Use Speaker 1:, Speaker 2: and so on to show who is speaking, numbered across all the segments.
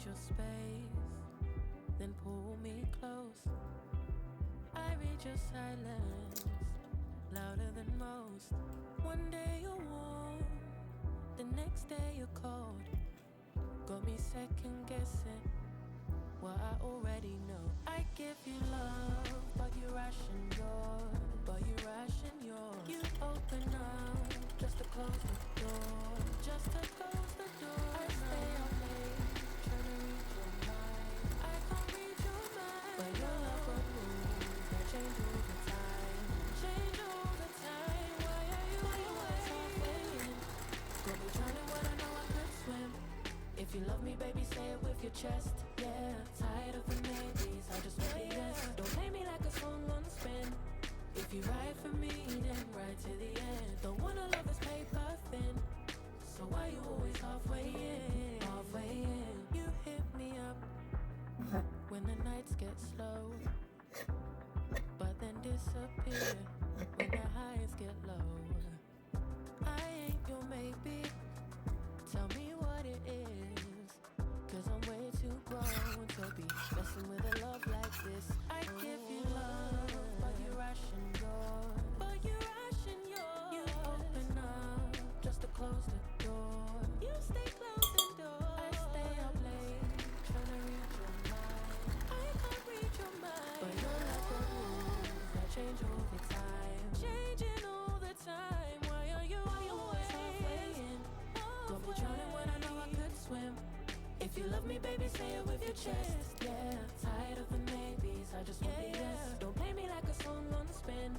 Speaker 1: your space, then pull me close. I read your silence, louder than most. One day you're warm, the next day you're cold. Got me second guessing what I already know. I give you love, but you ration yours. You open up just to close the door. Just to close the door. I stay up late, trying to read your mind. I can't read your mind, but your love got rules that change all the time. Change all the time. Why are you always halfway in? Got me drowning when I know I could swim. If you love me, baby, say it with your chest. Yeah, tired of the maybes, I just want the yes. Don't play me like a song on spin. If you ride for me, then ride to the end. Don't wanna love this paper thin, so why you always halfway in? Halfway in. You hit me up when the nights get slow, but then disappear when the highs get low. I ain't your maybe, tell me what it is, 'cause I'm way too grown to be messing with a love like this. I give you love, but you ration yours. You open up just to close the door. You stay closing doors. I stay up late, trying to read your mind. I can't read your mind, but your love got rules that change all the time. Changing all the time. Why are you always halfway in? Got me drowning when I know I could swim. If you love me, baby, say it with your chest. Yeah, tired of the maybes, I just want the yes. Don't play me like a song on spin.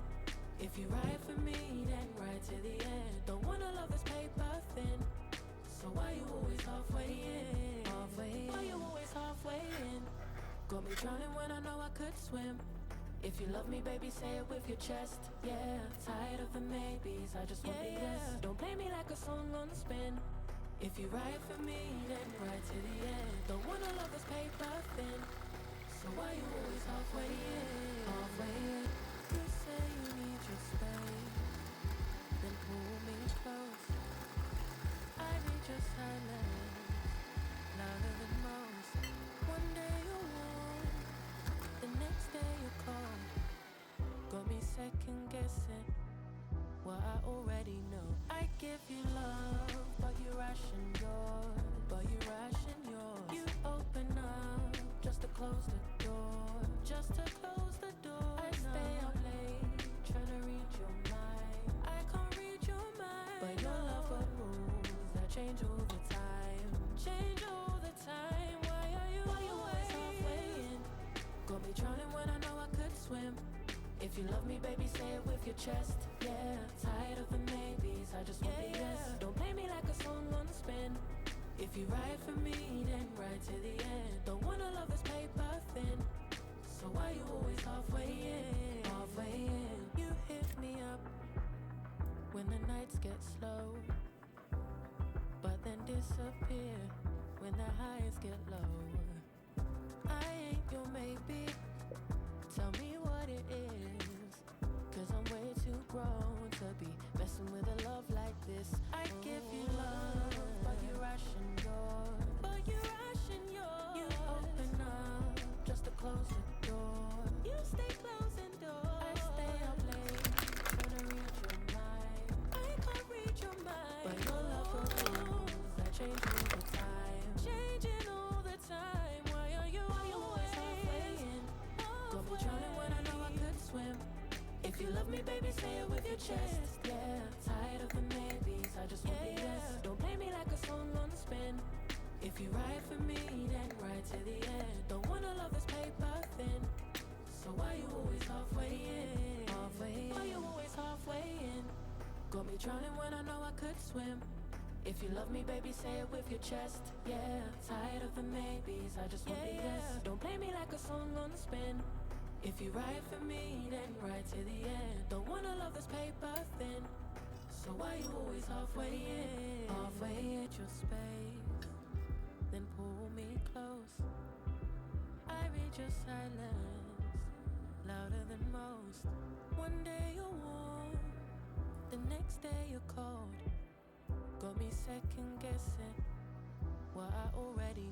Speaker 1: If you ride for me, then ride to the end. Don't wanna love this paper thin, so why you always halfway in? Halfway in. Why you always halfway in? Got me drowning when I know I could swim. If you love me, baby, say it with your chest. Yeah, tired of the maybes, I just want the yes. Don't play me like a song on spin. If you ride for me, then ride to the end. Don't wanna love this paper thin, so why you always halfway in? Halfway in. You say you need your space, then pull me close. I read your silence, louder than most. One day you're warm, the next day you're cold. Got me second guessing what I already know. I give you love, but you ration yours. You open up just to close the door. Just to close the door. I stay up late, trying to read your mind. I can't read your mind, but your love got rules that change all the time. Change all the time. Why are you always halfway in? Got me drowning when I know I could swim. If you love me, baby, say it with your chest. Yeah, tired of the maybes, I just want the yes. Don't play me like a song on spin. If you ride for me, then ride to the end. Don't wanna love this paper thin, so why you always halfway in? Halfway in. You hit me up when the nights get slow, but then disappear when the highs get low. I ain't your maybe, tell me what it is, 'cause I'm way too grown to be messing with a love like this. I give you love, but you ration yours. You open up just to close the door. You stay closing doors. I stay up late, trying to read your mind. I can't read your mind, but your love got rules that change all the time. Changing all the time. Why are you always halfway in? Got me drowning when I know I could swim. If you love me, baby, say it with your chest. Yeah, tired of the maybes, I just want the yes. Don't play me like a song on spin. If you ride for me, then ride to the end. Don't wanna love this paper thin, so why you always halfway in? Halfway in. Why you always halfway in? Got me drowning when I know I could swim. If you love me, baby, say it with your chest. Yeah, tired of the maybes, I just want the yes. Don't play me like a song on spin. If you ride for me, then ride to the end. Don't wanna love this paper thin, so why you always halfway in? Halfway at your space, then pull me close. I read your silence, louder than most. One day you're warm, the next day you're cold. Got me second guessing what I already